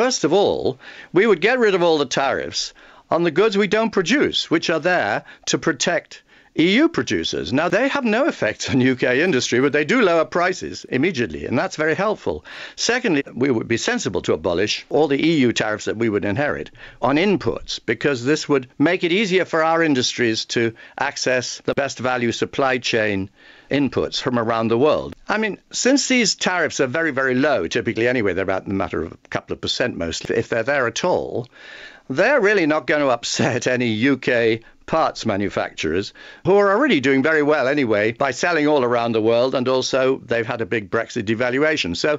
First of all, we would get rid of all the tariffs on the goods we don't produce, which are there to protect EU producers. Now, they have no effect on UK industry, but they do lower prices immediately, and that's very helpful. Secondly, we would be sensible to abolish all the EU tariffs that we would inherit on inputs, because this would make it easier for our industries to access the best value supply chain inputs from around the world. I mean, since these tariffs are very, very low, typically anyway, they're about a matter of a couple of percent mostly, if they're there at all, they're really not going to upset any UK parts manufacturers who are already doing very well anyway by selling all around the world, and also they've had a big Brexit devaluation. So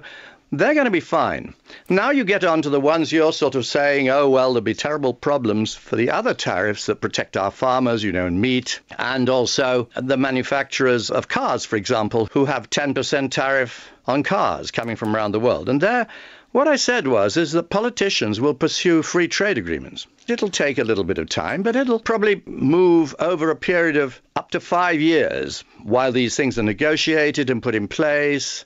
they're going to be fine. Now you get on to the ones you're sort of saying, oh, well, there'll be terrible problems for the other tariffs that protect our farmers, you know, and meat, and also the manufacturers of cars, for example, who have 10% tariff on cars coming from around the world. And what I said is that politicians will pursue free trade agreements. It'll take a little bit of time, but it'll probably move over a period of up to 5 years while these things are negotiated and put in place.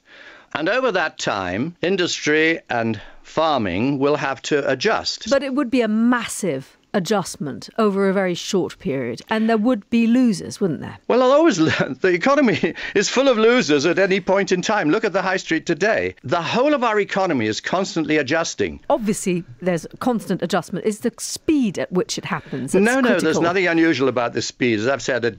And over that time, industry and farming will have to adjust. But it would be a massive adjustment over a very short period, and there would be losers, wouldn't there? Well, the economy is full of losers at any point in time. Look at the high street today. The whole of our economy is constantly adjusting. Obviously, there's constant adjustment. It's the speed at which it happens that's No, critical. there's nothing unusual about the speed. As I've said,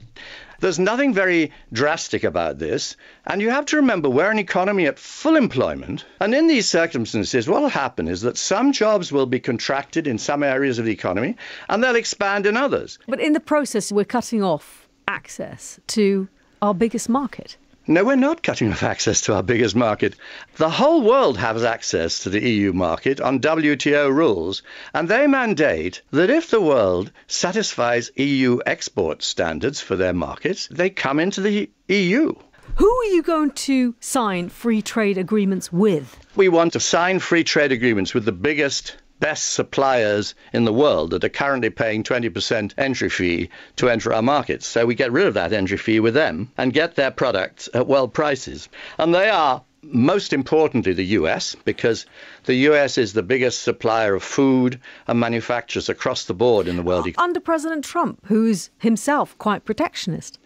there's nothing very drastic about this. And you have to remember, we're an economy at full employment. And in these circumstances, what will happen is that some jobs will be contracted in some areas of the economy, and they'll expand in others. But in the process, we're cutting off access to our biggest market. No, we're not cutting off access to our biggest market. The whole world has access to the EU market on WTO rules, and they mandate that if the world satisfies EU export standards for their markets, they come into the EU. Who are you going to sign free trade agreements with? We want to sign free trade agreements with the best suppliers in the world that are currently paying 20% entry fee to enter our markets. So we get rid of that entry fee with them and get their products at world prices. And they are, most importantly, the US, because the US is the biggest supplier of food and manufacturers across the board in the world. Under President Trump, who's himself quite protectionist.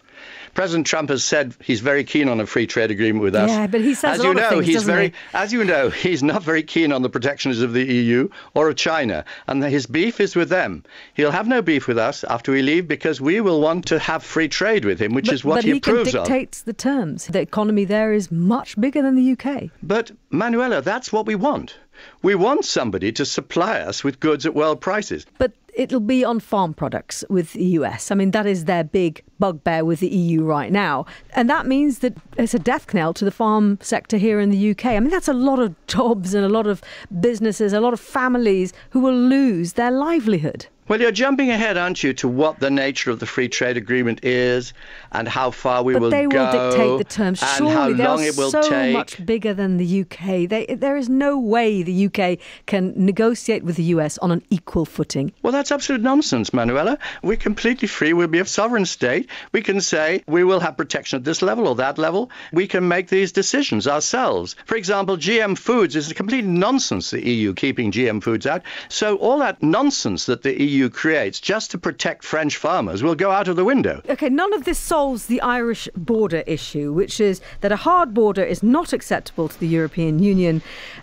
President Trump has said he's very keen on a free trade agreement with us. Yeah, but he says a lot of things, doesn't he? As you know, he's not very keen on the protectionism of the EU or of China, and his beef is with them. He'll have no beef with us after we leave, because we will want to have free trade with him, which is what he approves of. But he can dictate the terms. The economy there is much bigger than the UK. But, Manuela, that's what we want. We want somebody to supply us with goods at world prices. But it'll be on farm products with the US. I mean, that is their big bugbear with the EU right now. And that means that it's a death knell to the farm sector here in the UK. I mean, that's a lot of jobs and a lot of businesses, a lot of families who will lose their livelihood. Well, you're jumping ahead, aren't you, to what the nature of the free trade agreement is and how far we will go. But they will dictate the terms. And how long it will take. They are so much bigger than the UK. There is no way the UK can negotiate with the US on an equal footing. Well, that's absolute nonsense, Manuela. We're completely free. We'll be a sovereign state. We can say we will have protection at this level or that level. We can make these decisions ourselves. For example, GM foods is a complete nonsense, the EU keeping GM foods out. So all that nonsense that the EU creates just to protect French farmers will go out of the window. OK, none of this solves the Irish border issue, which is that a hard border is not acceptable to the European Union.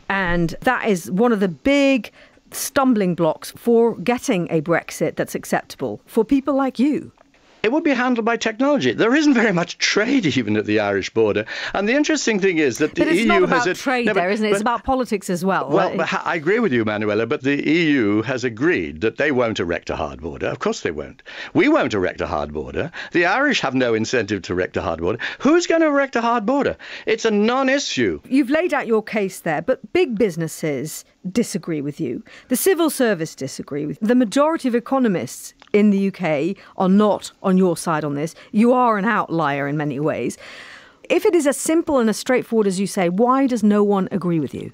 And that is one of the big stumbling blocks for getting a Brexit that's acceptable for people like you. It would be handled by technology. There isn't very much trade even at the Irish border. And the interesting thing is that the EU has... But it's not about trade there, isn't it? It's about politics as well. Well, I agree with you, Manuela, but the EU has agreed that they won't erect a hard border. Of course they won't. We won't erect a hard border. The Irish have no incentive to erect a hard border. Who's going to erect a hard border? It's a non-issue. You've laid out your case there, but big businesses disagree with you. The civil service disagree with you. The majority of economists in the UK are not on your side on this. You are an outlier in many ways. If it is as simple and as straightforward as you say, why does no one agree with you?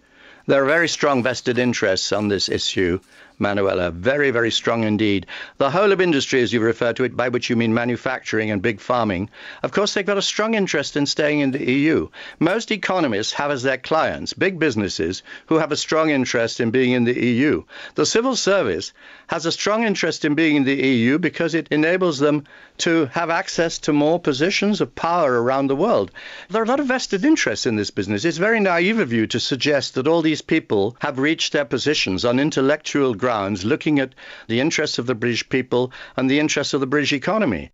There are very strong vested interests on this issue, Manuela, very, very strong indeed. The whole of industry, as you refer to it, by which you mean manufacturing and big farming, of course, they've got a strong interest in staying in the EU. Most economists have as their clients big businesses who have a strong interest in being in the EU. The civil service has a strong interest in being in the EU because it enables them to have access to more positions of power around the world. There are a lot of vested interests in this business. It's very naive of you to suggest that all these people have reached their positions on intellectual grounds, looking at the interests of the British people and the interests of the British economy.